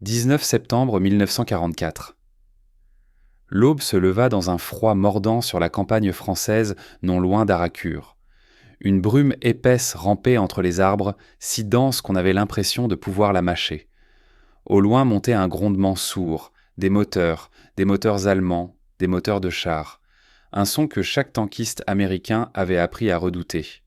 19 septembre 1944. L'aube se leva dans un froid mordant sur la campagne française non loin d'Aracure. Une brume épaisse rampait entre les arbres, si dense qu'on avait l'impression de pouvoir la mâcher. Au loin montait un grondement sourd, des moteurs allemands, des moteurs de chars, un son que chaque tankiste américain avait appris à redouter.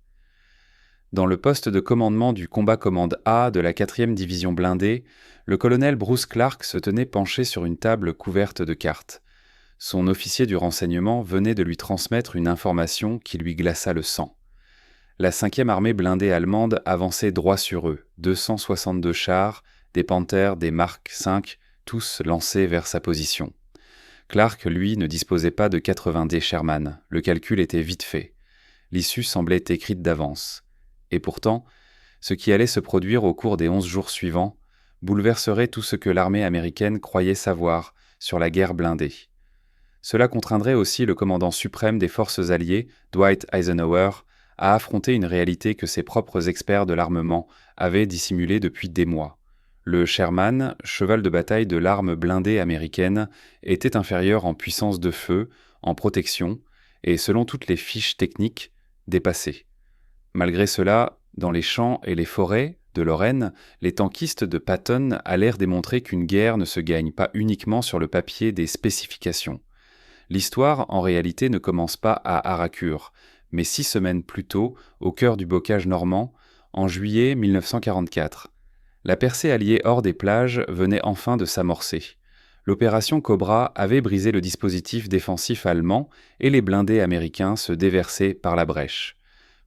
Dans le poste de commandement du combat commande A de la 4e division blindée, le colonel Bruce Clark se tenait penché sur une table couverte de cartes. Son officier du renseignement venait de lui transmettre une information qui lui glaça le sang. La 5e armée blindée allemande avançait droit sur eux, 262 chars, des Panthers, des Mark V, tous lancés vers sa position. Clark, lui, ne disposait pas de 90 Sherman. Le calcul était vite fait. L'issue semblait écrite d'avance. Et pourtant, ce qui allait se produire au cours des 11 jours suivants bouleverserait tout ce que l'armée américaine croyait savoir sur la guerre blindée. Cela contraindrait aussi le commandant suprême des forces alliées, Dwight Eisenhower, à affronter une réalité que ses propres experts de l'armement avaient dissimulée depuis des mois. Le Sherman, cheval de bataille de l'arme blindée américaine, était inférieur en puissance de feu, en protection, et selon toutes les fiches techniques, dépassé. Malgré cela, dans les champs et les forêts de Lorraine, les tankistes de Patton allèrent démontrer qu'une guerre ne se gagne pas uniquement sur le papier des spécifications. L'histoire, en réalité, ne commence pas à Aracure, mais 6 semaines plus tôt, au cœur du bocage normand, en juillet 1944. La percée alliée hors des plages venait enfin de s'amorcer. L'opération Cobra avait brisé le dispositif défensif allemand et les blindés américains se déversaient par la brèche.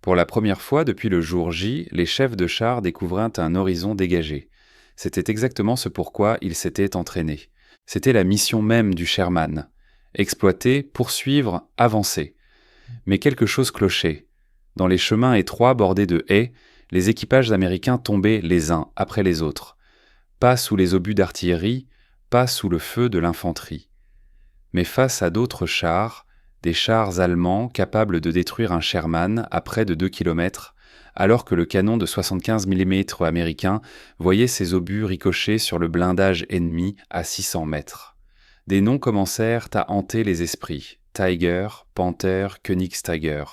Pour la première fois depuis le jour J, les chefs de chars découvrirent un horizon dégagé. C'était exactement ce pourquoi ils s'étaient entraînés. C'était la mission même du Sherman. Exploiter, poursuivre, avancer. Mais quelque chose clochait. Dans les chemins étroits bordés de haies, les équipages américains tombaient les uns après les autres. Pas sous les obus d'artillerie, pas sous le feu de l'infanterie. Mais face à d'autres chars, des chars allemands capables de détruire un Sherman à près de 2 km, alors que le canon de 75 mm américain voyait ses obus ricocher sur le blindage ennemi à 600 mètres. Des noms commencèrent à hanter les esprits. Tiger, Panther, Königstiger.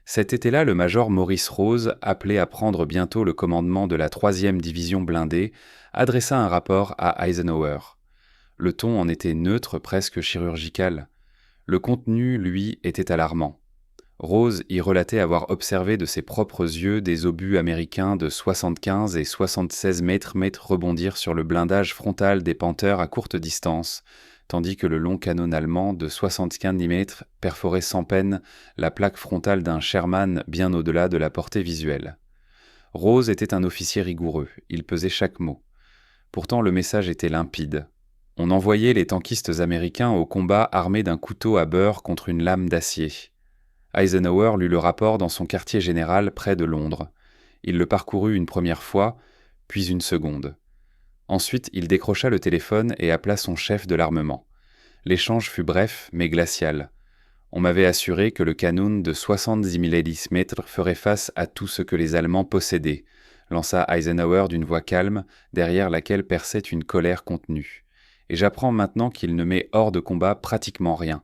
Cet été-là, le major Maurice Rose, appelé à prendre bientôt le commandement de la 3e division blindée, adressa un rapport à Eisenhower. Le ton en était neutre, presque chirurgical. Le contenu, lui, était alarmant. Rose y relatait avoir observé de ses propres yeux des obus américains de 75 et 76 mètres rebondir sur le blindage frontal des Panthers à courte distance, tandis que le long canon allemand de 75 mm perforait sans peine la plaque frontale d'un Sherman bien au-delà de la portée visuelle. Rose était un officier rigoureux, il pesait chaque mot. Pourtant le message était limpide. On envoyait les tankistes américains au combat armés d'un couteau à beurre contre une lame d'acier. Eisenhower lut le rapport dans son quartier général près de Londres. Il le parcourut une première fois, puis une seconde. Ensuite, il décrocha le téléphone et appela son chef de l'armement. L'échange fut bref, mais glacial. On m'avait assuré que le canon de 70 mm ferait face à tout ce que les Allemands possédaient, lança Eisenhower d'une voix calme, derrière laquelle perçait une colère contenue. Et j'apprends maintenant qu'il ne met hors de combat pratiquement rien.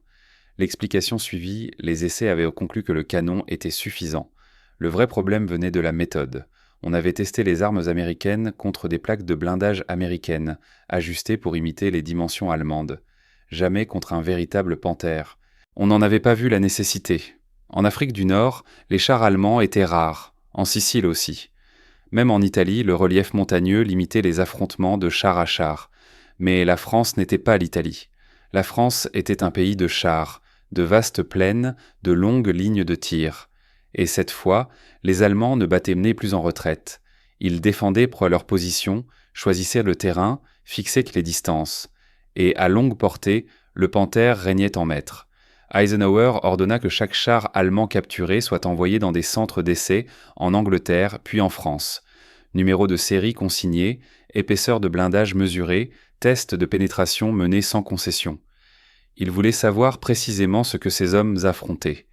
L'explication suivie, les essais avaient conclu que le canon était suffisant. Le vrai problème venait de la méthode. On avait testé les armes américaines contre des plaques de blindage américaines, ajustées pour imiter les dimensions allemandes. Jamais contre un véritable Panther. On n'en avait pas vu la nécessité. En Afrique du Nord, les chars allemands étaient rares, en Sicile aussi. Même en Italie, le relief montagneux limitait les affrontements de char à char. Mais la France n'était pas l'Italie. La France était un pays de chars, de vastes plaines, de longues lignes de tir. Et cette fois, les Allemands ne battaient plus en retraite. Ils défendaient leur position, choisissaient le terrain, fixaient les distances. Et à longue portée, le Panther régnait en maître. Eisenhower ordonna que chaque char allemand capturé soit envoyé dans des centres d'essai en Angleterre puis en France. Numéro de série consigné, épaisseur de blindage mesurée, test de pénétration mené sans concession. Il voulait savoir précisément ce que ces hommes affrontaient,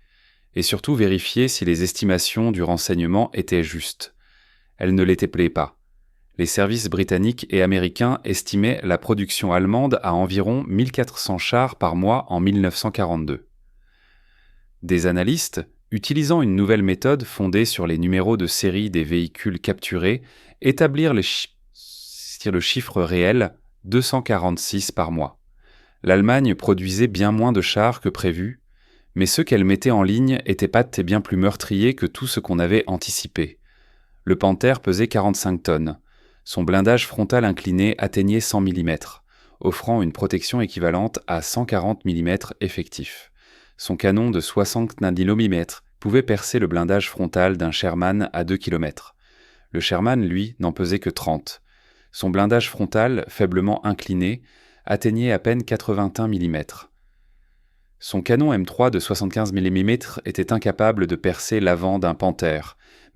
et surtout vérifier si les estimations du renseignement étaient justes. Elles ne l'étaient pas. Les services britanniques et américains estimaient la production allemande à environ 1400 chars par mois en 1942. Des analystes, utilisant une nouvelle méthode fondée sur les numéros de série des véhicules capturés, établirent le chiffre réel 246 par mois. L'Allemagne produisait bien moins de chars que prévu, mais ceux qu'elle mettait en ligne étaient bien plus meurtriers que tout ce qu'on avait anticipé. Le Panther pesait 45 tonnes. Son blindage frontal incliné atteignait 100 mm, offrant une protection équivalente à 140 mm effectifs. Son canon de 60 mm pouvait percer le blindage frontal d'un Sherman à 2 km. Le Sherman, lui, n'en pesait que 30. Son blindage frontal, faiblement incliné, atteignait à peine 81 mm. Son canon M3 de 75 mm était incapable de percer l'avant d'un Panther,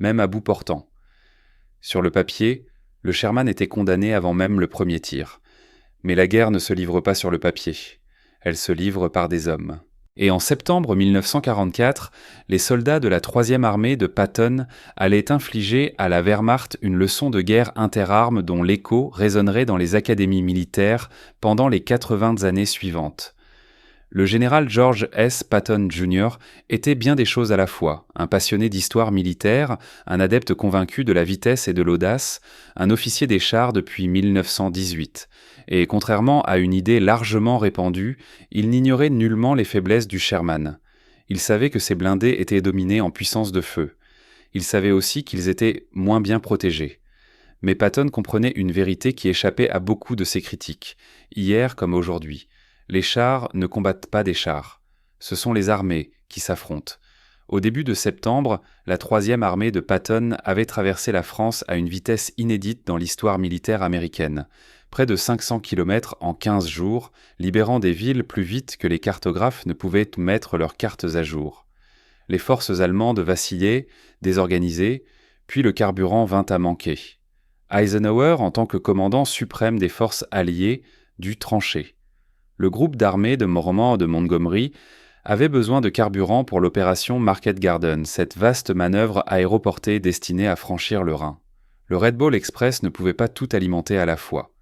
même à bout portant. Sur le papier, le Sherman était condamné avant même le premier tir. Mais la guerre ne se livre pas sur le papier. Elle se livre par des hommes. Et en septembre 1944, les soldats de la 3e armée de Patton allaient infliger à la Wehrmacht une leçon de guerre interarmes dont l'écho résonnerait dans les académies militaires pendant les 80 années suivantes. Le général George S. Patton Jr. était bien des choses à la fois, un passionné d'histoire militaire, un adepte convaincu de la vitesse et de l'audace, un officier des chars depuis 1918. Et contrairement à une idée largement répandue, il n'ignorait nullement les faiblesses du Sherman. Il savait que ses blindés étaient dominés en puissance de feu. Il savait aussi qu'ils étaient moins bien protégés. Mais Patton comprenait une vérité qui échappait à beaucoup de ses critiques, hier comme aujourd'hui. Les chars ne combattent pas des chars. Ce sont les armées qui s'affrontent. Au début de septembre, la 3e armée de Patton avait traversé la France à une vitesse inédite dans l'histoire militaire américaine. Près de 500 km en 15 jours, libérant des villes plus vite que les cartographes ne pouvaient mettre leurs cartes à jour. Les forces allemandes vacillaient, désorganisées, puis le carburant vint à manquer. Eisenhower, en tant que commandant suprême des forces alliées, dut trancher. Le groupe d'armées de Normand de Montgomery avait besoin de carburant pour l'opération Market Garden, cette vaste manœuvre aéroportée destinée à franchir le Rhin. Le Red Ball Express ne pouvait pas tout alimenter à la fois.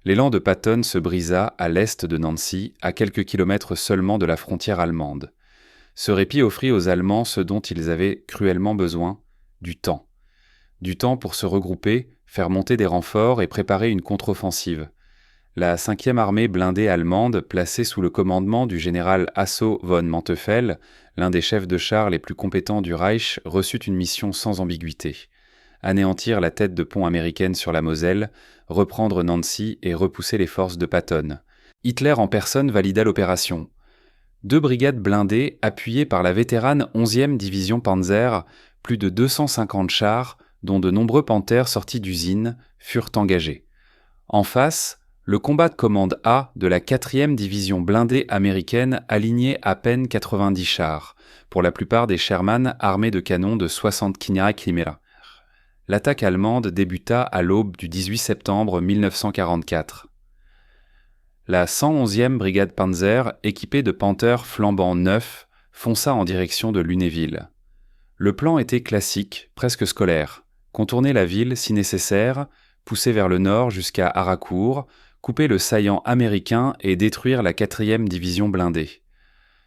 L'élan de Patton se brisa à l'est de Nancy, à quelques kilomètres seulement de la frontière allemande. Ce répit offrit aux Allemands ce dont ils avaient cruellement besoin, du temps. Du temps pour se regrouper, faire monter des renforts et préparer une contre-offensive. La 5e armée blindée allemande, placée sous le commandement du général Hasso von Manteuffel, l'un des chefs de chars les plus compétents du Reich, reçut une mission sans ambiguïté. Anéantir la tête de pont américaine sur la Moselle, reprendre Nancy et repousser les forces de Patton. Hitler en personne valida l'opération. 2 brigades blindées, appuyées par la vétérane 11e division Panzer, plus de 250 chars, dont de nombreux Panthers sortis d'usine, furent engagés. En face, le combat de commande A de la 4e division blindée américaine alignait à peine 90 chars, pour la plupart des Sherman armés de canons de 60 mm. L'attaque allemande débuta à l'aube du 18 septembre 1944. La 111e brigade Panzer, équipée de Panthers flambant neufs, fonça en direction de Lunéville. Le plan était classique, presque scolaire. Contourner la ville si nécessaire, pousser vers le nord jusqu'à Haraucourt, couper le saillant américain et détruire la 4e division blindée.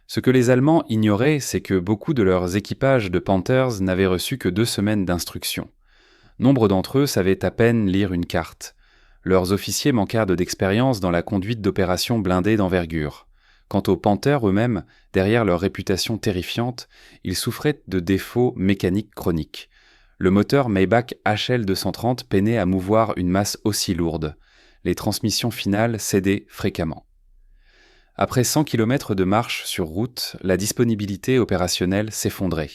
Ce que les Allemands ignoraient, c'est que beaucoup de leurs équipages de Panthers n'avaient reçu que 2 semaines d'instruction. Nombre d'entre eux savaient à peine lire une carte. Leurs officiers manquèrent d'expérience dans la conduite d'opérations blindées d'envergure. Quant aux Panthers eux-mêmes, derrière leur réputation terrifiante, ils souffraient de défauts mécaniques chroniques. Le moteur Maybach HL230 peinait à mouvoir une masse aussi lourde. Les transmissions finales cédaient fréquemment. Après 100 km de marche sur route, la disponibilité opérationnelle s'effondrait.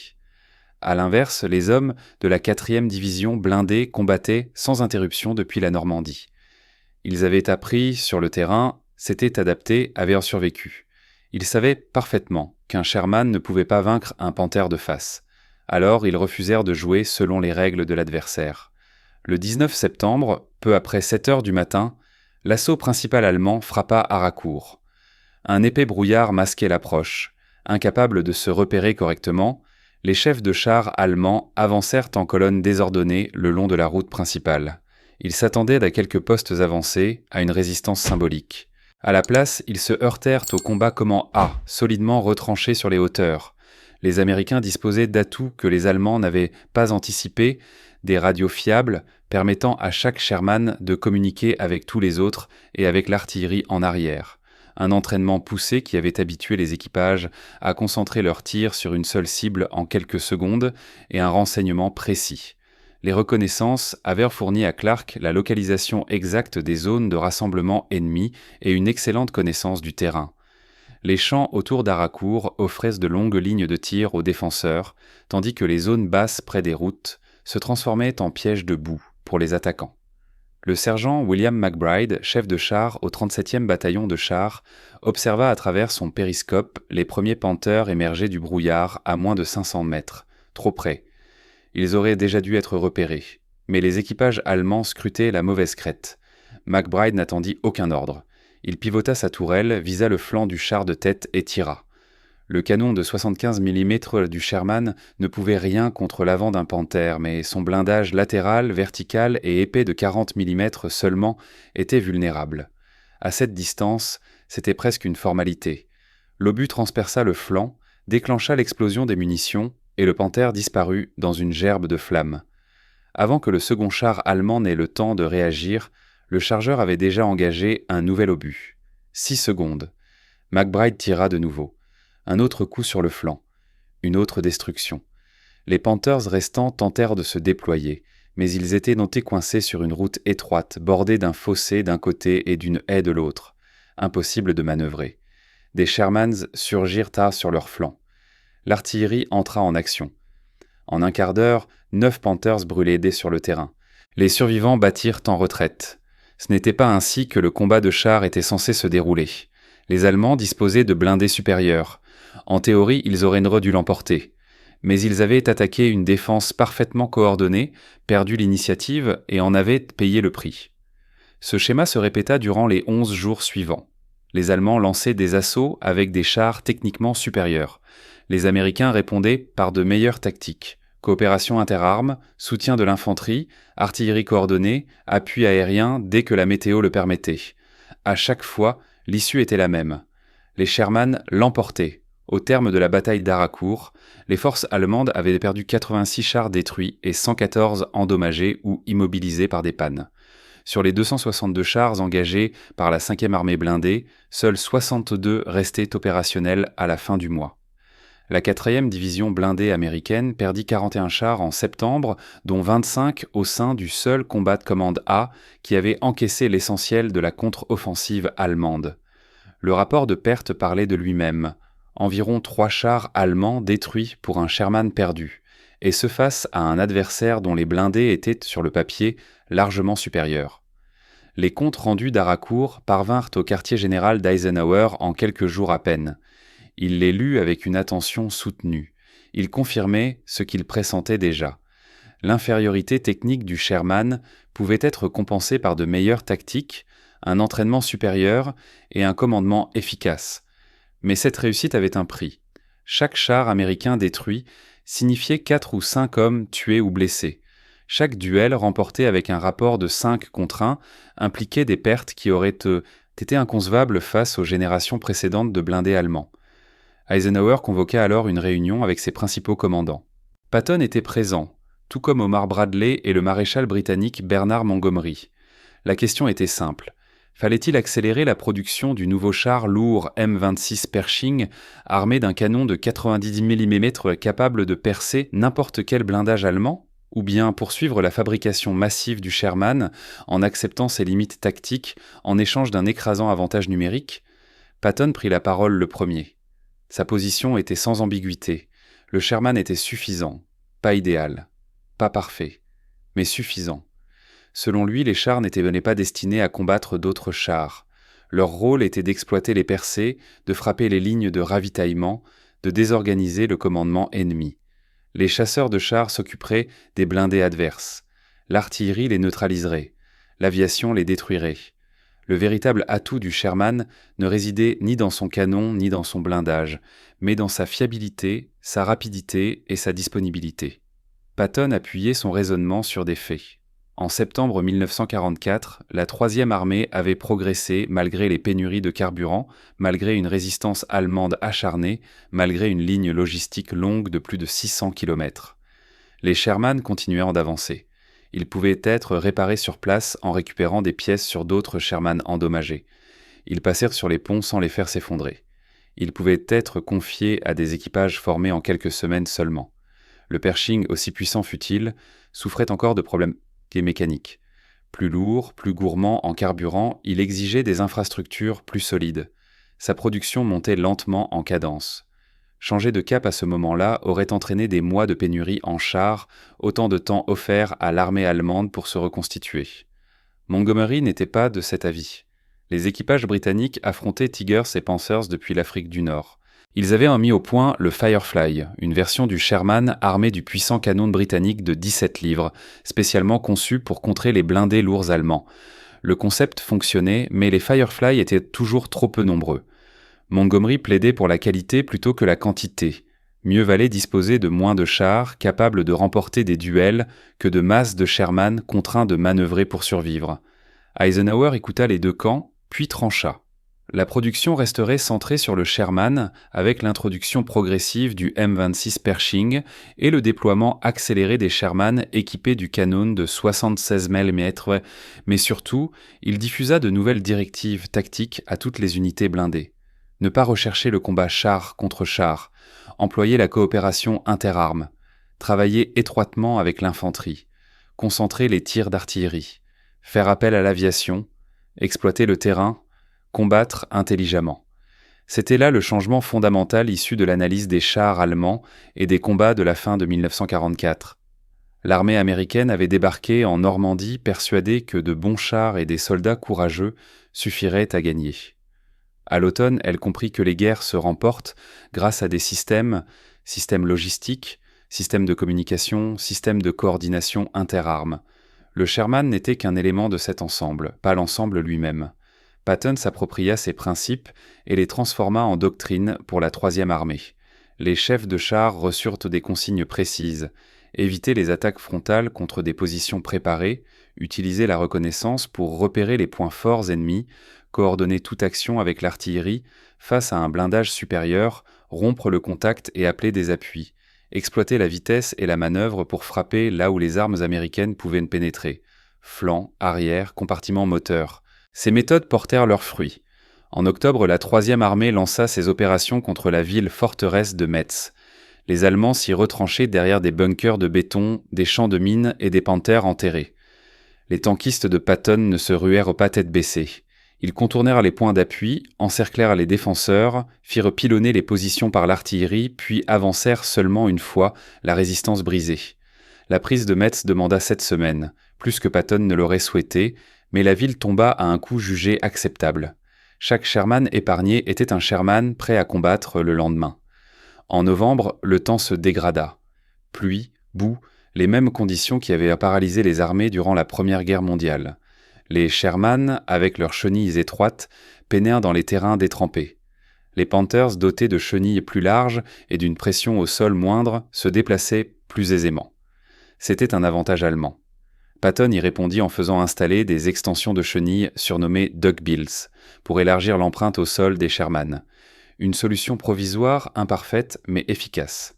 À l'inverse, les hommes de la 4e division blindée combattaient sans interruption depuis la Normandie. Ils avaient appris sur le terrain, s'étaient adaptés, avaient survécu. Ils savaient parfaitement qu'un Sherman ne pouvait pas vaincre un Panther de face. Alors ils refusèrent de jouer selon les règles de l'adversaire. Le 19 septembre, peu après 7 heures du matin, l'assaut principal allemand frappa Haraucourt. Un épais brouillard masquait l'approche. Incapables de se repérer correctement, les chefs de chars allemands avancèrent en colonne désordonnée le long de la route principale. Ils s'attendaient à quelques postes avancés, à une résistance symbolique. À la place, ils se heurtèrent au combat comment A, solidement retranché sur les hauteurs. Les Américains disposaient d'atouts que les Allemands n'avaient pas anticipés, des radios fiables permettant à chaque Sherman de communiquer avec tous les autres et avec l'artillerie en arrière. Un entraînement poussé qui avait habitué les équipages à concentrer leurs tirs sur une seule cible en quelques secondes et un renseignement précis. Les reconnaissances avaient fourni à Clark la localisation exacte des zones de rassemblement ennemies et une excellente connaissance du terrain. Les champs autour d'Haraucourt offraient de longues lignes de tir aux défenseurs, tandis que les zones basses près des routes se transformaient en pièges de boue pour les attaquants. Le sergent William McBride, chef de char au 37e bataillon de chars, observa à travers son périscope les premiers Panthers émerger du brouillard à moins de 500 mètres, trop près. Ils auraient déjà dû être repérés, mais les équipages allemands scrutaient la mauvaise crête. McBride n'attendit aucun ordre. Il pivota sa tourelle, visa le flanc du char de tête et tira. Le canon de 75 mm du Sherman ne pouvait rien contre l'avant d'un Panther, mais son blindage latéral, vertical et épais de 40 mm seulement était vulnérable. À cette distance, c'était presque une formalité. L'obus transperça le flanc, déclencha l'explosion des munitions, et le Panther disparut dans une gerbe de flammes. Avant que le second char allemand n'ait le temps de réagir, le chargeur avait déjà engagé un nouvel obus. 6 secondes. McBride tira de nouveau. Un autre coup sur le flanc. Une autre destruction. Les Panthers restants tentèrent de se déployer, mais ils étaient notés coincés sur une route étroite, bordée d'un fossé d'un côté et d'une haie de l'autre. Impossible de manœuvrer. Des Shermans surgirent tard sur leur flanc. L'artillerie entra en action. En un quart d'heure, 9 Panthers brûlaient sur le terrain. Les survivants battirent en retraite. Ce n'était pas ainsi que le combat de chars était censé se dérouler. Les Allemands disposaient de blindés supérieurs. En théorie, ils auraient dû l'emporter. Mais ils avaient attaqué une défense parfaitement coordonnée, perdu l'initiative et en avaient payé le prix. Ce schéma se répéta durant les 11 jours suivants. Les Allemands lançaient des assauts avec des chars techniquement supérieurs. Les Américains répondaient par de meilleures tactiques. Coopération interarmes, soutien de l'infanterie, artillerie coordonnée, appui aérien dès que la météo le permettait. À chaque fois, l'issue était la même. Les Sherman l'emportaient. Au terme de la bataille d'Haraucourt, les forces allemandes avaient perdu 86 chars détruits et 114 endommagés ou immobilisés par des pannes. Sur les 262 chars engagés par la 5e armée blindée, seuls 62 restaient opérationnels à la fin du mois. La 4e division blindée américaine perdit 41 chars en septembre, dont 25 au sein du seul combat de commande A qui avait encaissé l'essentiel de la contre-offensive allemande. Le rapport de pertes parlait de lui-même. Environ 3 chars allemands détruits pour un Sherman perdu, et ce face à un adversaire dont les blindés étaient, sur le papier, largement supérieurs. Les comptes rendus d'Haraucourt parvinrent au quartier général d'Eisenhower en quelques jours à peine. Il les lut avec une attention soutenue. Il confirmait ce qu'il pressentait déjà. L'infériorité technique du Sherman pouvait être compensée par de meilleures tactiques, un entraînement supérieur et un commandement efficace. Mais cette réussite avait un prix. Chaque char américain détruit signifiait 4 ou 5 hommes tués ou blessés. Chaque duel remporté avec un rapport de 5 contre 1 impliquait des pertes qui auraient été inconcevables face aux générations précédentes de blindés allemands. Eisenhower convoqua alors une réunion avec ses principaux commandants. Patton était présent, tout comme Omar Bradley et le maréchal britannique Bernard Montgomery. La question était simple. Fallait-il accélérer la production du nouveau char lourd M26 Pershing, armé d'un canon de 90 mm capable de percer n'importe quel blindage allemand, ou bien poursuivre la fabrication massive du Sherman en acceptant ses limites tactiques en échange d'un écrasant avantage numérique? Patton prit la parole le premier. Sa position était sans ambiguïté. Le Sherman était suffisant, pas idéal, pas parfait, mais suffisant. Selon lui, les chars n'étaient pas destinés à combattre d'autres chars. Leur rôle était d'exploiter les percées, de frapper les lignes de ravitaillement, de désorganiser le commandement ennemi. Les chasseurs de chars s'occuperaient des blindés adverses. L'artillerie les neutraliserait. L'aviation les détruirait. Le véritable atout du Sherman ne résidait ni dans son canon ni dans son blindage, mais dans sa fiabilité, sa rapidité et sa disponibilité. Patton appuyait son raisonnement sur des faits. En septembre 1944, la Troisième Armée avait progressé malgré les pénuries de carburant, malgré une résistance allemande acharnée, malgré une ligne logistique longue de plus de 600 km. Les Sherman continuèrent d'avancer. Ils pouvaient être réparés sur place en récupérant des pièces sur d'autres Sherman endommagés. Ils passèrent sur les ponts sans les faire s'effondrer. Ils pouvaient être confiés à des équipages formés en quelques semaines seulement. Le Pershing, aussi puissant fût-il, souffrait encore de problèmes mécaniques. Plus lourd, plus gourmand en carburant, il exigeait des infrastructures plus solides. Sa production montait lentement en cadence. Changer de cap à ce moment-là aurait entraîné des mois de pénurie en chars, autant de temps offert à l'armée allemande pour se reconstituer. Montgomery n'était pas de cet avis. Les équipages britanniques affrontaient Tigers et Panthers depuis l'Afrique du Nord. Ils avaient mis au point le Firefly, une version du Sherman armée du puissant canon britannique de 17 livres, spécialement conçu pour contrer les blindés lourds allemands. Le concept fonctionnait, mais les Firefly étaient toujours trop peu nombreux. Montgomery plaidait pour la qualité plutôt que la quantité. Mieux valait disposer de moins de chars capables de remporter des duels que de masses de Sherman contraints de manœuvrer pour survivre. Eisenhower écouta les deux camps, puis trancha. La production resterait centrée sur le Sherman avec l'introduction progressive du M26 Pershing et le déploiement accéléré des Sherman équipés du canon de 76 mm, mais surtout, il diffusa de nouvelles directives tactiques à toutes les unités blindées. Ne pas rechercher le combat char contre char, employer la coopération interarmes, travailler étroitement avec l'infanterie, concentrer les tirs d'artillerie, faire appel à l'aviation, exploiter le terrain, combattre intelligemment. C'était là le changement fondamental issu de l'analyse des chars allemands et des combats de la fin de 1944. L'armée américaine avait débarqué en Normandie persuadée que de bons chars et des soldats courageux suffiraient à gagner. À l'automne, elle comprit que les guerres se remportent grâce à des systèmes logistiques, systèmes de communication, systèmes de coordination interarmes. Le Sherman n'était qu'un élément de cet ensemble, pas l'ensemble lui-même. Patton s'appropria ces principes et les transforma en doctrine pour la Troisième Armée. Les chefs de chars reçurent des consignes précises. Éviter les attaques frontales contre des positions préparées, utiliser la reconnaissance pour repérer les points forts ennemis, coordonner toute action avec l'artillerie face à un blindage supérieur, rompre le contact et appeler des appuis, exploiter la vitesse et la manœuvre pour frapper là où les armes américaines pouvaient pénétrer, flanc, arrière, compartiment moteur. Ces méthodes portèrent leurs fruits. En octobre, la Troisième Armée lança ses opérations contre la ville forteresse de Metz. Les Allemands s'y retranchaient derrière des bunkers de béton, des champs de mines et des panthères enterrés. Les tankistes de Patton ne se ruèrent pas tête baissée. Ils contournèrent les points d'appui, encerclèrent les défenseurs, firent pilonner les positions par l'artillerie, puis avancèrent seulement une fois, la résistance brisée. La prise de Metz demanda 7 semaines, plus que Patton ne l'aurait souhaité, mais la ville tomba à un coût jugé acceptable. Chaque Sherman épargné était un Sherman prêt à combattre le lendemain. En novembre, le temps se dégrada. Pluie, boue, les mêmes conditions qui avaient paralysé les armées durant la Première Guerre mondiale. Les Sherman, avec leurs chenilles étroites, peinèrent dans les terrains détrempés. Les Panthers, dotés de chenilles plus larges et d'une pression au sol moindre, se déplaçaient plus aisément. C'était un avantage allemand. Patton y répondit en faisant installer des extensions de chenilles surnommées duckbills pour élargir l'empreinte au sol des Sherman. Une solution provisoire, imparfaite, mais efficace.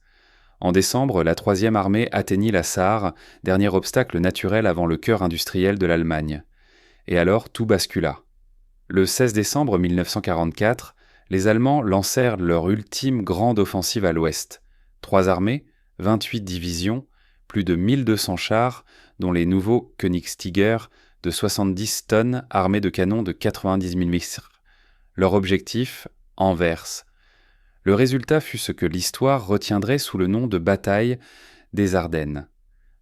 En décembre, la Troisième Armée atteignit la Sarre, dernier obstacle naturel avant le cœur industriel de l'Allemagne. Et alors tout bascula. Le 16 décembre 1944, les Allemands lancèrent leur ultime grande offensive à l'ouest. 3 armées, 28 divisions, plus de 1200 chars, dont les nouveaux Königstiger de 70 tonnes armés de canons de 90 mm. Leur objectif, Anvers. Le résultat fut ce que l'histoire retiendrait sous le nom de bataille des Ardennes.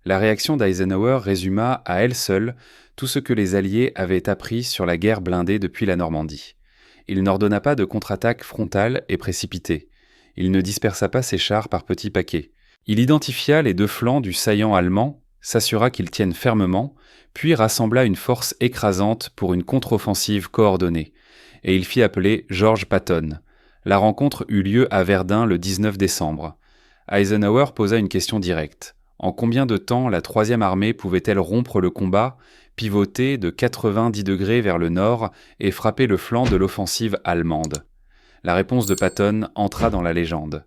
La réaction d'Eisenhower résuma à elle seule tout ce que les Alliés avaient appris sur la guerre blindée depuis la Normandie. Il n'ordonna pas de contre-attaque frontale et précipitée. Il ne dispersa pas ses chars par petits paquets. Il identifia les 2 flancs du saillant allemand, s'assura qu'ils tiennent fermement, puis rassembla une force écrasante pour une contre-offensive coordonnée. Et il fit appeler George Patton. La rencontre eut lieu à Verdun le 19 décembre. Eisenhower posa une question directe. En combien de temps la troisième armée pouvait-elle rompre le combat, pivoter de 90 degrés vers le nord et frapper le flanc de l'offensive allemande? La réponse de Patton entra dans la légende.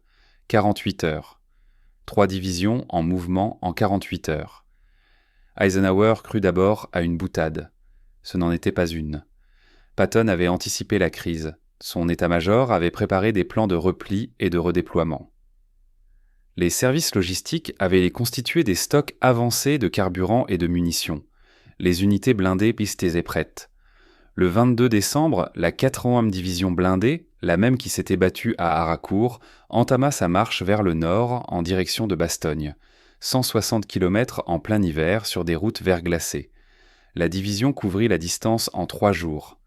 48 heures. 3 divisions en mouvement en 48 heures. Eisenhower crut d'abord à une boutade. Ce n'en était pas une. Patton avait anticipé la crise. Son état-major avait préparé des plans de repli et de redéploiement. Les services logistiques avaient constitué des stocks avancés de carburant et de munitions. Les unités blindées pistées et prêtes. Le 22 décembre, la 80e division blindée, la même qui s'était battue à Haracourt, entama sa marche vers le nord en direction de Bastogne. 160 km en plein hiver sur des routes verglacées. La division couvrit la distance en 3 jours.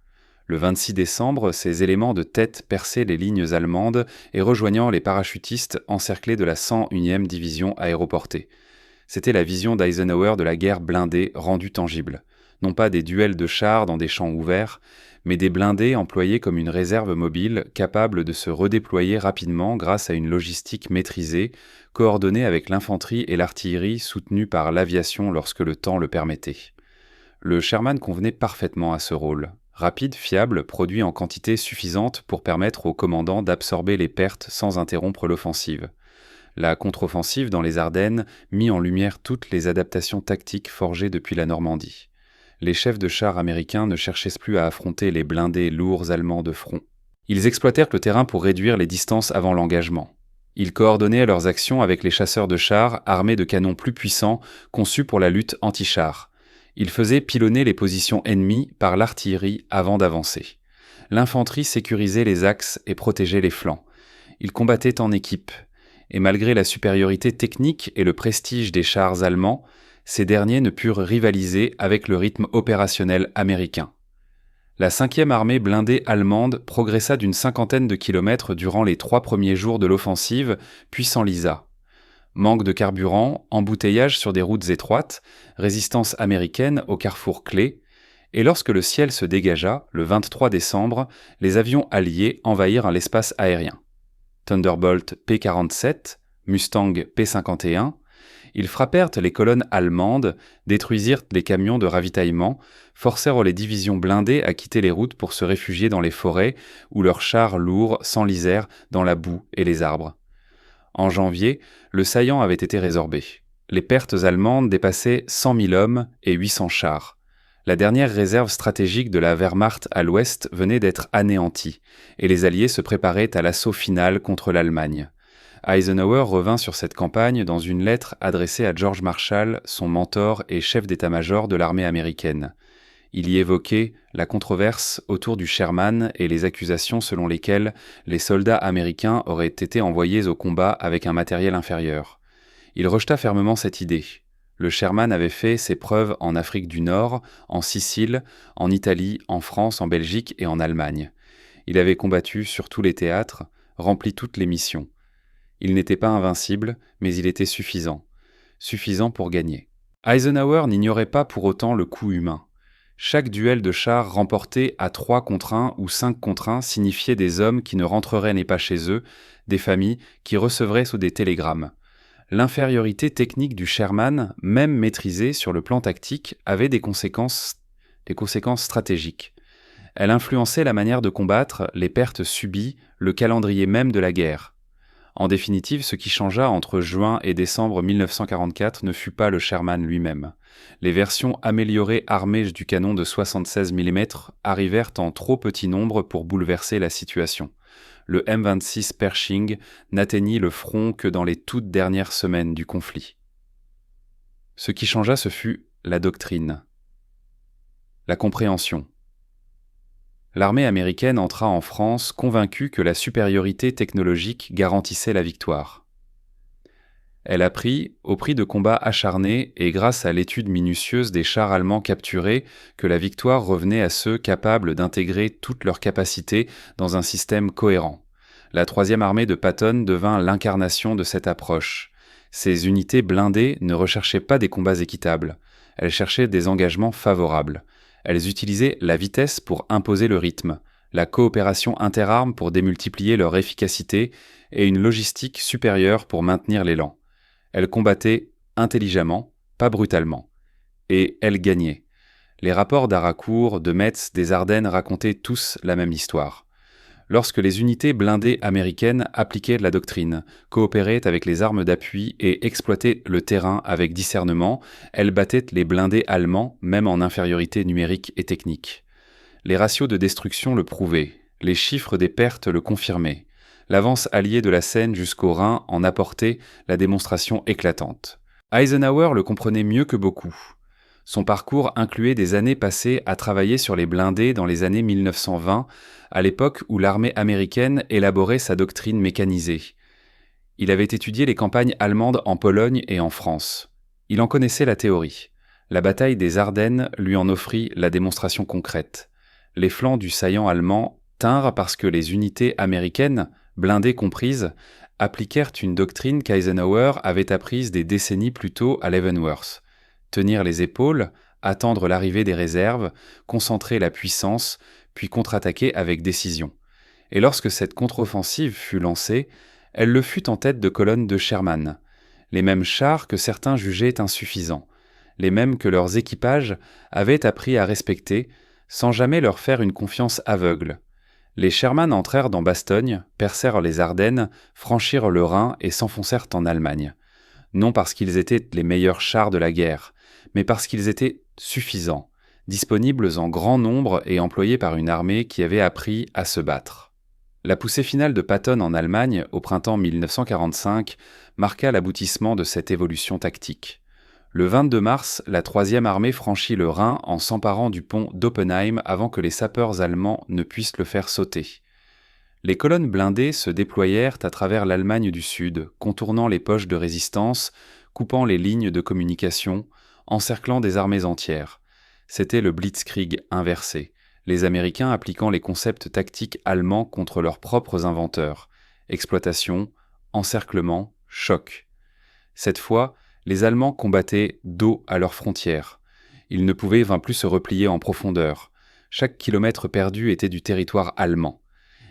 Le 26 décembre, ses éléments de tête perçaient les lignes allemandes et rejoignant les parachutistes encerclés de la 101e division aéroportée. C'était la vision d'Eisenhower de la guerre blindée rendue tangible. Non pas des duels de chars dans des champs ouverts, mais des blindés employés comme une réserve mobile capable de se redéployer rapidement grâce à une logistique maîtrisée, coordonnée avec l'infanterie et l'artillerie soutenue par l'aviation lorsque le temps le permettait. Le Sherman convenait parfaitement à ce rôle. Rapide, fiable, produit en quantité suffisante pour permettre au commandant d'absorber les pertes sans interrompre l'offensive. La contre-offensive dans les Ardennes mit en lumière toutes les adaptations tactiques forgées depuis la Normandie. Les chefs de chars américains ne cherchaient plus à affronter les blindés lourds allemands de front. Ils exploitèrent le terrain pour réduire les distances avant l'engagement. Ils coordonnaient leurs actions avec les chasseurs de chars armés de canons plus puissants conçus pour la lutte anti-chars. Ils faisaient pilonner les positions ennemies par l'artillerie avant d'avancer. L'infanterie sécurisait les axes et protégeait les flancs. Ils combattaient en équipe. Et malgré la supériorité technique et le prestige des chars allemands, ces derniers ne purent rivaliser avec le rythme opérationnel américain. La 5e armée blindée allemande progressa d'une 50aine de kilomètres durant les 3 premiers jours de l'offensive, puis s'enlisa. Manque de carburant, embouteillage sur des routes étroites, résistance américaine au carrefour clé, et lorsque le ciel se dégagea, le 23 décembre, les avions alliés envahirent l'espace aérien. Thunderbolt P-47, Mustang P-51, ils frappèrent les colonnes allemandes, détruisirent les camions de ravitaillement, forcèrent les divisions blindées à quitter les routes pour se réfugier dans les forêts où leurs chars lourds s'enlisèrent dans la boue et les arbres. En janvier, le saillant avait été résorbé. Les pertes allemandes dépassaient 100 000 hommes et 800 chars. La dernière réserve stratégique de la Wehrmacht à l'ouest venait d'être anéantie, et les Alliés se préparaient à l'assaut final contre l'Allemagne. Eisenhower revint sur cette campagne dans une lettre adressée à George Marshall, son mentor et chef d'état-major de l'armée américaine. Il y évoquait la controverse autour du Sherman et les accusations selon lesquelles les soldats américains auraient été envoyés au combat avec un matériel inférieur. Il rejeta fermement cette idée. Le Sherman avait fait ses preuves en Afrique du Nord, en Sicile, en Italie, en France, en Belgique et en Allemagne. Il avait combattu sur tous les théâtres, rempli toutes les missions. Il n'était pas invincible, mais il était suffisant. Suffisant pour gagner. Eisenhower n'ignorait pas pour autant le coût humain. Chaque duel de chars remporté à 3 contre 1 ou 5 contre 1 signifiait des hommes qui ne rentreraient pas chez eux, des familles qui recevraient sous des télégrammes. L'infériorité technique du Sherman, même maîtrisée sur le plan tactique, avait des conséquences stratégiques. Elle influençait la manière de combattre, les pertes subies, le calendrier même de la guerre. En définitive, ce qui changea entre juin et décembre 1944 ne fut pas le Sherman lui-même. Les versions améliorées armées du canon de 76 mm arrivèrent en trop petit nombre pour bouleverser la situation. Le M26 Pershing n'atteignit le front que dans les toutes dernières semaines du conflit. Ce qui changea, ce fut la doctrine, la compréhension. L'armée américaine entra en France convaincue que la supériorité technologique garantissait la victoire. Elle apprit, au prix de combats acharnés et grâce à l'étude minutieuse des chars allemands capturés, que la victoire revenait à ceux capables d'intégrer toutes leurs capacités dans un système cohérent. La 3e armée de Patton devint l'incarnation de cette approche. Ces unités blindées ne recherchaient pas des combats équitables, elles cherchaient des engagements favorables. Elles utilisaient la vitesse pour imposer le rythme, la coopération interarmes pour démultiplier leur efficacité et une logistique supérieure pour maintenir l'élan. Elles combattaient intelligemment, pas brutalement. Et elle gagnait. Les rapports d'Haraucourt, de Metz, des Ardennes racontaient tous la même histoire. Lorsque les unités blindées américaines appliquaient la doctrine, coopéraient avec les armes d'appui et exploitaient le terrain avec discernement, elles battaient les blindés allemands, même en infériorité numérique et technique. Les ratios de destruction le prouvaient, les chiffres des pertes le confirmaient. L'avance alliée de la Seine jusqu'au Rhin en apportait la démonstration éclatante. Eisenhower le comprenait mieux que beaucoup. Son parcours incluait des années passées à travailler sur les blindés dans les années 1920, à l'époque où l'armée américaine élaborait sa doctrine mécanisée. Il avait étudié les campagnes allemandes en Pologne et en France. Il en connaissait la théorie. La bataille des Ardennes lui en offrit la démonstration concrète. Les flancs du saillant allemand tinrent parce que les unités américaines, blindées comprises, appliquèrent une doctrine qu'Eisenhower avait apprise des décennies plus tôt à Leavenworth. Tenir les épaules, attendre l'arrivée des réserves, concentrer la puissance, puis contre-attaquer avec décision. Et lorsque cette contre-offensive fut lancée, elle le fut en tête de colonne de Sherman, les mêmes chars que certains jugeaient insuffisants, les mêmes que leurs équipages avaient appris à respecter, sans jamais leur faire une confiance aveugle. Les Sherman entrèrent dans Bastogne, percèrent les Ardennes, franchirent le Rhin et s'enfoncèrent en Allemagne. Non parce qu'ils étaient les meilleurs chars de la guerre, mais parce qu'ils étaient suffisants, disponibles en grand nombre et employés par une armée qui avait appris à se battre. La poussée finale de Patton en Allemagne, au printemps 1945, marqua l'aboutissement de cette évolution tactique. Le 22 mars, la 3e armée franchit le Rhin en s'emparant du pont d'Oppenheim avant que les sapeurs allemands ne puissent le faire sauter. Les colonnes blindées se déployèrent à travers l'Allemagne du Sud, contournant les poches de résistance, coupant les lignes de communication, encerclant des armées entières. C'était le Blitzkrieg inversé, les Américains appliquant les concepts tactiques allemands contre leurs propres inventeurs. Exploitation, encerclement, choc. Cette fois, les Allemands combattaient dos à leurs frontières. Ils ne pouvaient plus se replier en profondeur. Chaque kilomètre perdu était du territoire allemand.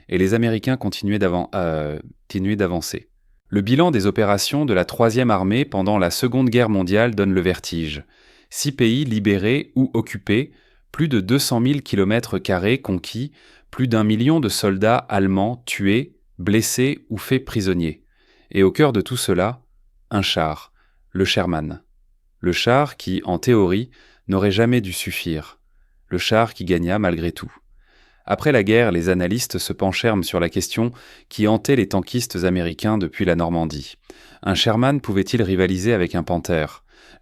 Et les Américains continuaient d'avancer. Le bilan des opérations de la 3e armée pendant la Seconde Guerre mondiale donne le vertige. 6 pays libérés ou occupés, plus de 200 000 km² conquis, plus d'1 million de soldats allemands tués, blessés ou faits prisonniers. Et au cœur de tout cela, un char, le Sherman. Le char qui, en théorie, n'aurait jamais dû suffire. Le char qui gagna malgré tout. Après la guerre, les analystes se penchèrent sur la question qui hantait les tankistes américains depuis la Normandie. Un Sherman pouvait-il rivaliser avec un Panther ?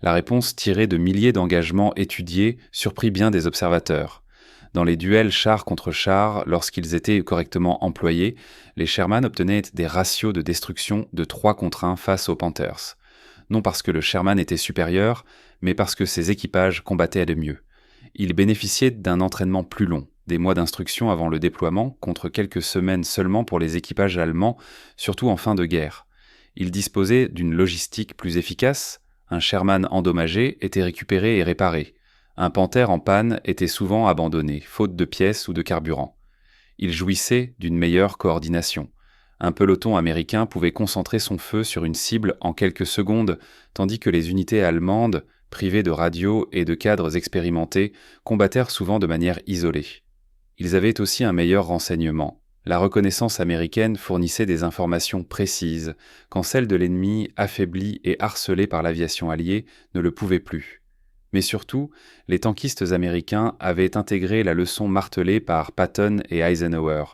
La réponse tirée de milliers d'engagements étudiés surprit bien des observateurs. Dans les duels char contre char, lorsqu'ils étaient correctement employés, les Sherman obtenaient des ratios de destruction de 3 contre 1 face aux Panthers. Non parce que le Sherman était supérieur, mais parce que ses équipages combattaient de mieux. Ils bénéficiaient d'un entraînement plus long, des mois d'instruction avant le déploiement, contre quelques semaines seulement pour les équipages allemands, surtout en fin de guerre. Ils disposaient d'une logistique plus efficace, un Sherman endommagé était récupéré et réparé. Un Panther en panne était souvent abandonné, faute de pièces ou de carburant. Ils jouissaient d'une meilleure coordination. Un peloton américain pouvait concentrer son feu sur une cible en quelques secondes, tandis que les unités allemandes, privées de radios et de cadres expérimentés, combattèrent souvent de manière isolée. Ils avaient aussi un meilleur renseignement. La reconnaissance américaine fournissait des informations précises, quand celle de l'ennemi, affaibli et harcelé par l'aviation alliée, ne le pouvait plus. Mais surtout, les tankistes américains avaient intégré la leçon martelée par Patton et Eisenhower,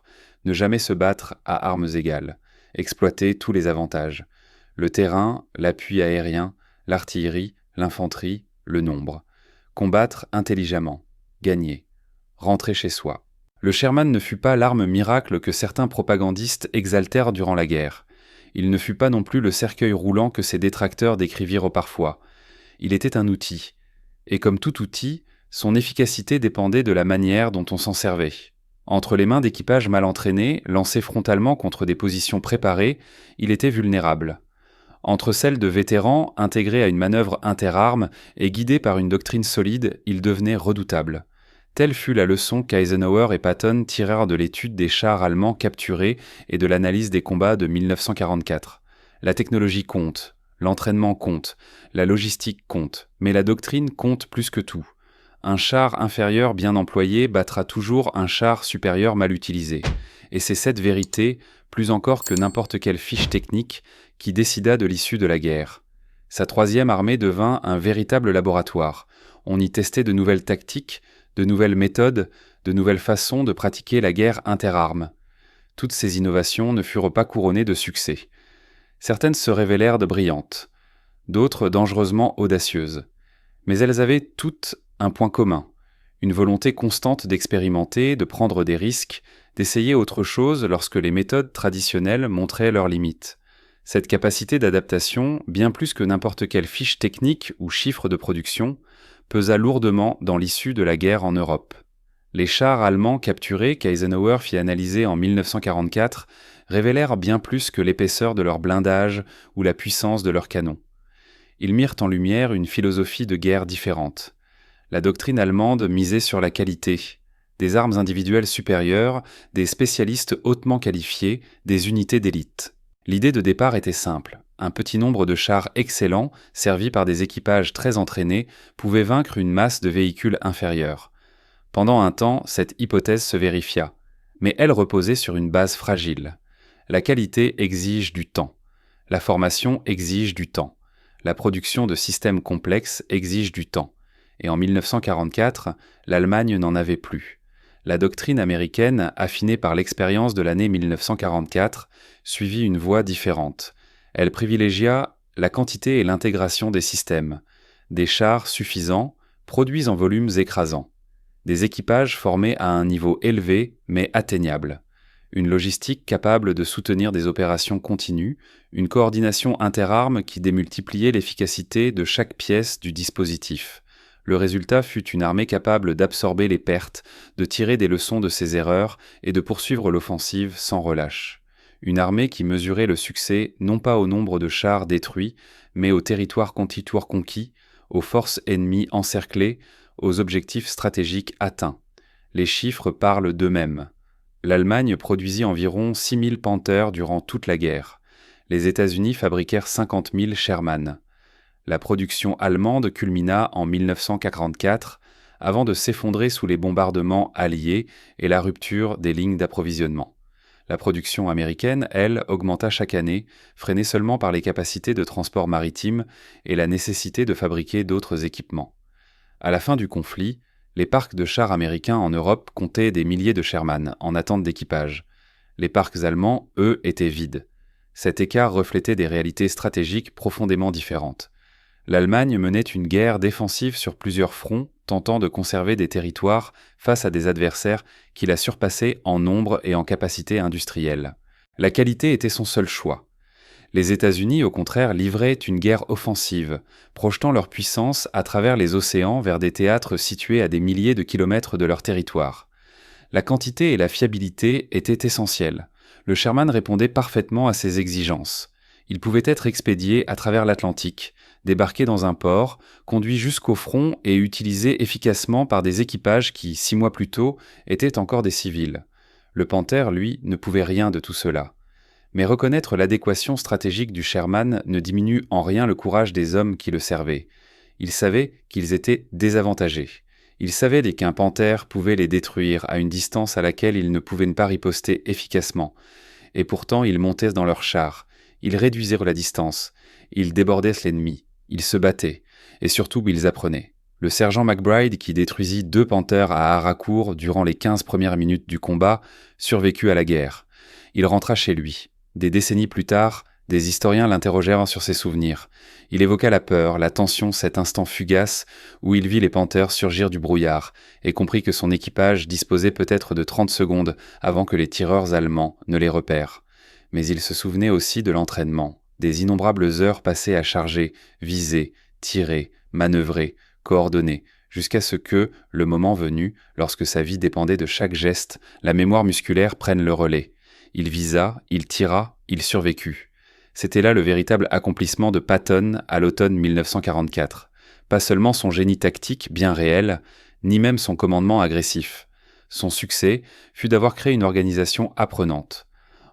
ne jamais se battre à armes égales, exploiter tous les avantages. Le terrain, l'appui aérien, l'artillerie, l'infanterie, le nombre. Combattre intelligemment, gagner, rentrer chez soi. Le Sherman ne fut pas l'arme miracle que certains propagandistes exaltèrent durant la guerre. Il ne fut pas non plus le cercueil roulant que ses détracteurs décrivirent parfois. Il était un outil. Et comme tout outil, son efficacité dépendait de la manière dont on s'en servait. Entre les mains d'équipages mal entraînés, lancés frontalement contre des positions préparées, il était vulnérable. Entre celles de vétérans, intégrés à une manœuvre interarmes et guidés par une doctrine solide, il devenait redoutable. Telle fut la leçon qu'Eisenhower et Patton tirèrent de l'étude des chars allemands capturés et de l'analyse des combats de 1944. La technologie compte, L'entraînement compte, la logistique compte, mais la doctrine compte plus que tout. Un char inférieur bien employé battra toujours un char supérieur mal utilisé. Et c'est cette vérité, plus encore que n'importe quelle fiche technique, qui décida de l'issue de la guerre. Sa troisième armée devint un véritable laboratoire. On y testait de nouvelles tactiques, de nouvelles méthodes, de nouvelles façons de pratiquer la guerre interarmes. Toutes ces innovations ne furent pas couronnées de succès. Certaines se révélèrent brillantes, d'autres dangereusement audacieuses. Mais elles avaient toutes un point commun, une volonté constante d'expérimenter, de prendre des risques, d'essayer autre chose lorsque les méthodes traditionnelles montraient leurs limites. Cette capacité d'adaptation, bien plus que n'importe quelle fiche technique ou chiffre de production, pesa lourdement dans l'issue de la guerre en Europe. Les chars allemands capturés qu'Eisenhower fit analyser en 1944 révélèrent bien plus que l'épaisseur de leur blindage ou la puissance de leurs canons. Ils mirent en lumière une philosophie de guerre différente. La doctrine allemande misait sur la qualité, des armes individuelles supérieures, des spécialistes hautement qualifiés, des unités d'élite. L'idée de départ était simple. Un petit nombre de chars excellents, servis par des équipages très entraînés, pouvait vaincre une masse de véhicules inférieurs. Pendant un temps, cette hypothèse se vérifia, mais elle reposait sur une base fragile. La qualité exige du temps. La formation exige du temps. La production de systèmes complexes exige du temps. Et en 1944, l'Allemagne n'en avait plus. La doctrine américaine, affinée par l'expérience de l'année 1944, suivit une voie différente. Elle privilégia la quantité et l'intégration des systèmes, des chars suffisants, produits en volumes écrasants, des équipages formés à un niveau élevé mais atteignable, une logistique capable de soutenir des opérations continues, une coordination interarmes qui démultipliait l'efficacité de chaque pièce du dispositif. Le résultat fut une armée capable d'absorber les pertes, de tirer des leçons de ses erreurs et de poursuivre l'offensive sans relâche. Une armée qui mesurait le succès non pas au nombre de chars détruits, mais au territoire conquis, aux forces ennemies encerclées, aux objectifs stratégiques atteints. Les chiffres parlent d'eux-mêmes. L'Allemagne produisit environ 6000 Panthers durant toute la guerre. Les États-Unis fabriquèrent 50 000 Sherman. La production allemande culmina en 1944, avant de s'effondrer sous les bombardements alliés et la rupture des lignes d'approvisionnement. La production américaine, elle, augmenta chaque année, freinée seulement par les capacités de transport maritime et la nécessité de fabriquer d'autres équipements. À la fin du conflit, les parcs de chars américains en Europe comptaient des milliers de Sherman en attente d'équipage. Les parcs allemands, eux, étaient vides. Cet écart reflétait des réalités stratégiques profondément différentes. L'Allemagne menait une guerre défensive sur plusieurs fronts, tentant de conserver des territoires face à des adversaires qui la surpassaient en nombre et en capacité industrielle. La qualité était son seul choix. Les États-Unis, au contraire, livraient une guerre offensive, projetant leur puissance à travers les océans vers des théâtres situés à des milliers de kilomètres de leur territoire. La quantité et la fiabilité étaient essentielles. Le Sherman répondait parfaitement à ces exigences. Il pouvait être expédié à travers l'Atlantique, débarqué dans un port, conduit jusqu'au front et utilisé efficacement par des équipages qui, 6 mois plus tôt, étaient encore des civils. Le Panther, lui, ne pouvait rien de tout cela. Mais reconnaître l'adéquation stratégique du Sherman ne diminue en rien le courage des hommes qui le servaient. Ils savaient qu'ils étaient désavantagés. Ils savaient qu'un Panther pouvait les détruire à une distance à laquelle ils ne pouvaient pas riposter efficacement. Et pourtant, ils montaient dans leurs chars. Ils réduisirent la distance. Ils débordaient l'ennemi. Ils se battaient. Et surtout, ils apprenaient. Le sergent McBride, qui détruisit 2 Panthers à Haraucourt durant les 15 premières minutes du combat, survécut à la guerre. Il rentra chez lui. Des décennies plus tard, des historiens l'interrogèrent sur ses souvenirs. Il évoqua la peur, la tension, cet instant fugace où il vit les Panthers surgir du brouillard et comprit que son équipage disposait peut-être de 30 secondes avant que les tireurs allemands ne les repèrent. Mais il se souvenait aussi de l'entraînement, des innombrables heures passées à charger, viser, tirer, manœuvrer, coordonner, jusqu'à ce que, le moment venu, lorsque sa vie dépendait de chaque geste, la mémoire musculaire prenne le relais. Il visa, il tira, il survécut. C'était là le véritable accomplissement de Patton à l'automne 1944. Pas seulement son génie tactique, bien réel, ni même son commandement agressif. Son succès fut d'avoir créé une organisation apprenante.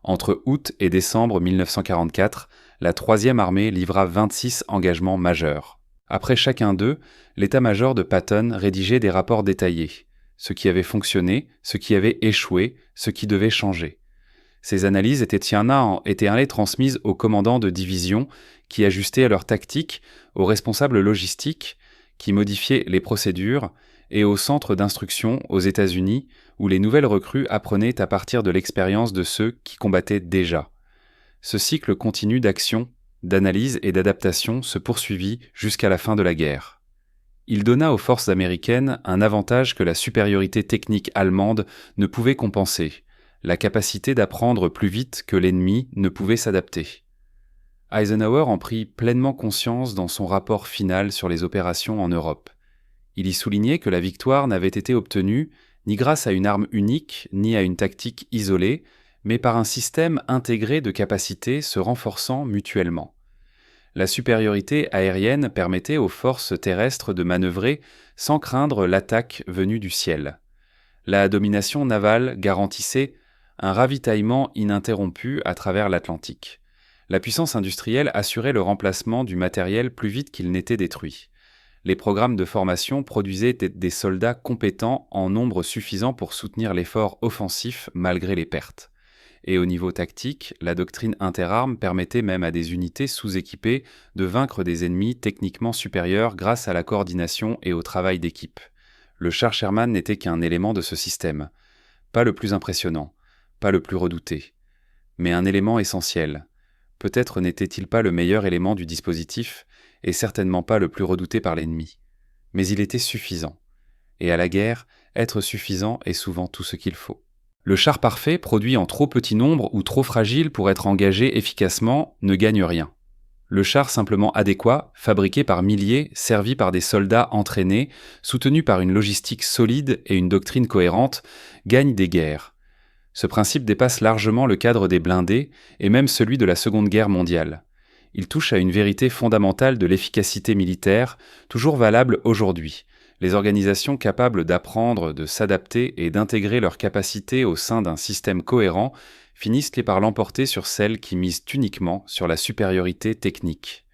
Entre août et décembre 1944, la troisième armée livra 26 engagements majeurs. Après chacun d'eux, l'état-major de Patton rédigeait des rapports détaillés, ce qui avait fonctionné, ce qui avait échoué, ce qui devait changer. Ces analyses étaient allées transmises aux commandants de division qui ajustaient leur tactique, aux responsables logistiques qui modifiaient les procédures et aux centres d'instruction aux États-Unis où les nouvelles recrues apprenaient à partir de l'expérience de ceux qui combattaient déjà. Ce cycle continu d'action, d'analyse et d'adaptation se poursuivit jusqu'à la fin de la guerre. Il donna aux forces américaines un avantage que la supériorité technique allemande ne pouvait compenser, la capacité d'apprendre plus vite que l'ennemi ne pouvait s'adapter. Eisenhower en prit pleinement conscience dans son rapport final sur les opérations en Europe. Il y soulignait que la victoire n'avait été obtenue ni grâce à une arme unique, ni à une tactique isolée, mais par un système intégré de capacités se renforçant mutuellement. La supériorité aérienne permettait aux forces terrestres de manœuvrer sans craindre l'attaque venue du ciel. La domination navale garantissait un ravitaillement ininterrompu à travers l'Atlantique. La puissance industrielle assurait le remplacement du matériel plus vite qu'il n'était détruit. Les programmes de formation produisaient des soldats compétents en nombre suffisant pour soutenir l'effort offensif malgré les pertes. Et au niveau tactique, la doctrine interarmes permettait même à des unités sous-équipées de vaincre des ennemis techniquement supérieurs grâce à la coordination et au travail d'équipe. Le char Sherman n'était qu'un élément de ce système. Pas le plus impressionnant, pas le plus redouté, mais un élément essentiel. Peut-être n'était-il pas le meilleur élément du dispositif, et certainement pas le plus redouté par l'ennemi. Mais il était suffisant. Et à la guerre, être suffisant est souvent tout ce qu'il faut. Le char parfait, produit en trop petit nombre ou trop fragile pour être engagé efficacement, ne gagne rien. Le char simplement adéquat, fabriqué par milliers, servi par des soldats entraînés, soutenu par une logistique solide et une doctrine cohérente, gagne des guerres. Ce principe dépasse largement le cadre des blindés et même celui de la Seconde Guerre mondiale. Il touche à une vérité fondamentale de l'efficacité militaire, toujours valable aujourd'hui. Les organisations capables d'apprendre, de s'adapter et d'intégrer leurs capacités au sein d'un système cohérent finissent par l'emporter sur celles qui misent uniquement sur la supériorité technique.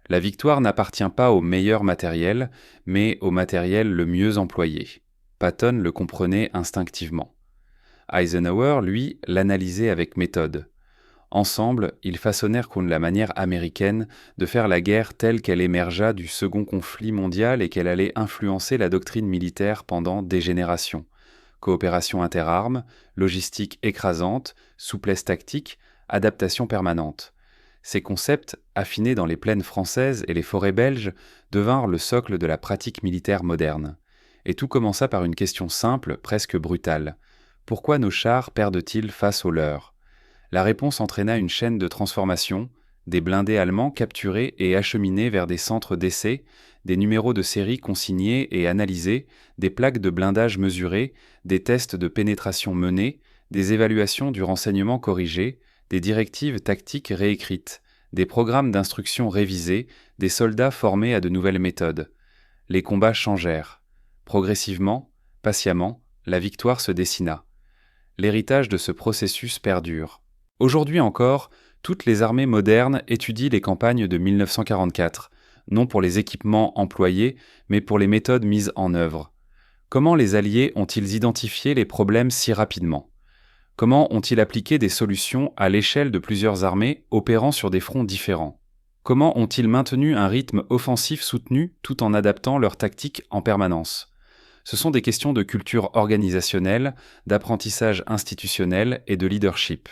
La victoire n'appartient pas au meilleur matériel, mais au matériel le mieux employé. Patton le comprenait instinctivement. Eisenhower, lui, l'analysait avec méthode. Ensemble, ils façonnèrent la manière américaine de faire la guerre telle qu'elle émergea du second conflit mondial et qu'elle allait influencer la doctrine militaire pendant des générations. Coopération interarmes, logistique écrasante, souplesse tactique, adaptation permanente. Ces concepts, affinés dans les plaines françaises et les forêts belges, devinrent le socle de la pratique militaire moderne. Et tout commença par une question simple, presque brutale. Pourquoi nos chars perdent-ils face aux leurs ? La réponse entraîna une chaîne de transformation, des blindés allemands capturés et acheminés vers des centres d'essai, des numéros de série consignés et analysés, des plaques de blindage mesurées, des tests de pénétration menés, des évaluations du renseignement corrigées, des directives tactiques réécrites, des programmes d'instruction révisés, des soldats formés à de nouvelles méthodes. Les combats changèrent. Progressivement, patiemment, la victoire se dessina. L'héritage de ce processus perdure. Aujourd'hui encore, toutes les armées modernes étudient les campagnes de 1944, non pour les équipements employés, mais pour les méthodes mises en œuvre. Comment les Alliés ont-ils identifié les problèmes si rapidement ? Comment ont-ils appliqué des solutions à l'échelle de plusieurs armées opérant sur des fronts différents ? Comment ont-ils maintenu un rythme offensif soutenu tout en adaptant leurs tactiques en permanence ? Ce sont des questions de culture organisationnelle, d'apprentissage institutionnel et de leadership.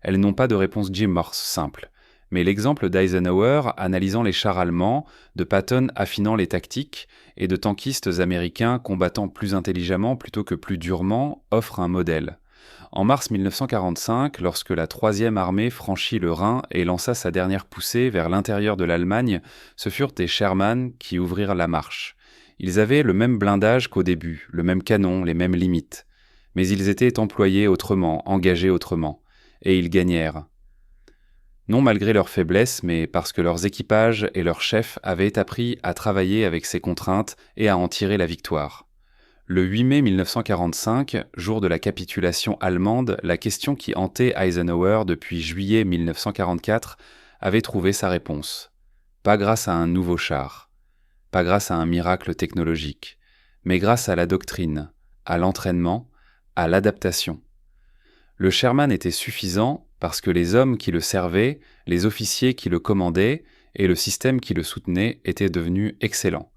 Elles n'ont pas de réponse Jim Morse simple, mais l'exemple d'Eisenhower analysant les chars allemands, de Patton affinant les tactiques et de tankistes américains combattant plus intelligemment plutôt que plus durement offre un modèle. En mars 1945, lorsque la Troisième Armée franchit le Rhin et lança sa dernière poussée vers l'intérieur de l'Allemagne, ce furent des Sherman qui ouvrirent la marche. Ils avaient le même blindage qu'au début, le même canon, les mêmes limites. Mais ils étaient employés autrement, engagés autrement. Et ils gagnèrent. Non malgré leurs faiblesses, mais parce que leurs équipages et leurs chefs avaient appris à travailler avec ces contraintes et à en tirer la victoire. Le 8 mai 1945, jour de la capitulation allemande, la question qui hantait Eisenhower depuis juillet 1944 avait trouvé sa réponse. Pas grâce à un nouveau char, pas grâce à un miracle technologique, mais grâce à la doctrine, à l'entraînement, à l'adaptation. Le Sherman était suffisant parce que les hommes qui le servaient, les officiers qui le commandaient et le système qui le soutenait étaient devenus excellents.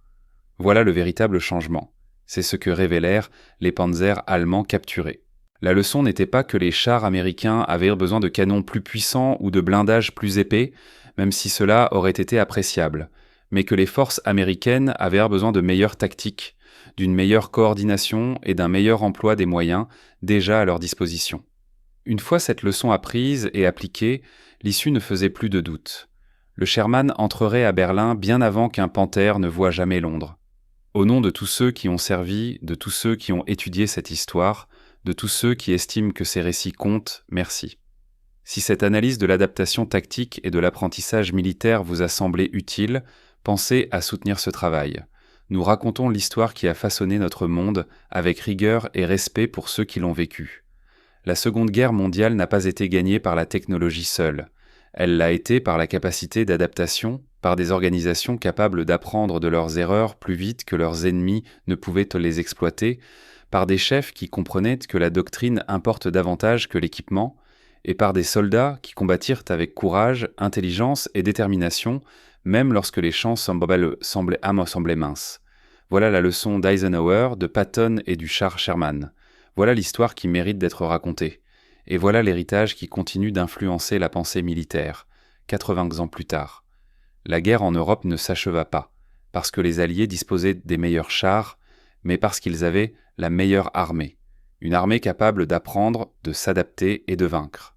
Voilà le véritable changement. C'est ce que révélèrent les panzers allemands capturés. La leçon n'était pas que les chars américains avaient besoin de canons plus puissants ou de blindages plus épais, même si cela aurait été appréciable, mais que les forces américaines avaient besoin de meilleures tactiques, d'une meilleure coordination et d'un meilleur emploi des moyens déjà à leur disposition. Une fois cette leçon apprise et appliquée, l'issue ne faisait plus de doute. Le Sherman entrerait à Berlin bien avant qu'un Panther ne voie jamais Londres. Au nom de tous ceux qui ont servi, de tous ceux qui ont étudié cette histoire, de tous ceux qui estiment que ces récits comptent, merci. Si cette analyse de l'adaptation tactique et de l'apprentissage militaire vous a semblé utile, pensez à soutenir ce travail. Nous racontons l'histoire qui a façonné notre monde avec rigueur et respect pour ceux qui l'ont vécu. La Seconde Guerre mondiale n'a pas été gagnée par la technologie seule. Elle l'a été par la capacité d'adaptation, par des organisations capables d'apprendre de leurs erreurs plus vite que leurs ennemis ne pouvaient les exploiter, par des chefs qui comprenaient que la doctrine importe davantage que l'équipement, et par des soldats qui combattirent avec courage, intelligence et détermination, même lorsque les champs semblaient minces. Voilà la leçon d'Eisenhower, de Patton et du char Sherman. Voilà l'histoire qui mérite d'être racontée. Et voilà l'héritage qui continue d'influencer la pensée militaire, 80 ans plus tard. La guerre en Europe ne s'acheva pas, parce que les Alliés disposaient des meilleurs chars, mais parce qu'ils avaient la meilleure armée. Une armée capable d'apprendre, de s'adapter et de vaincre.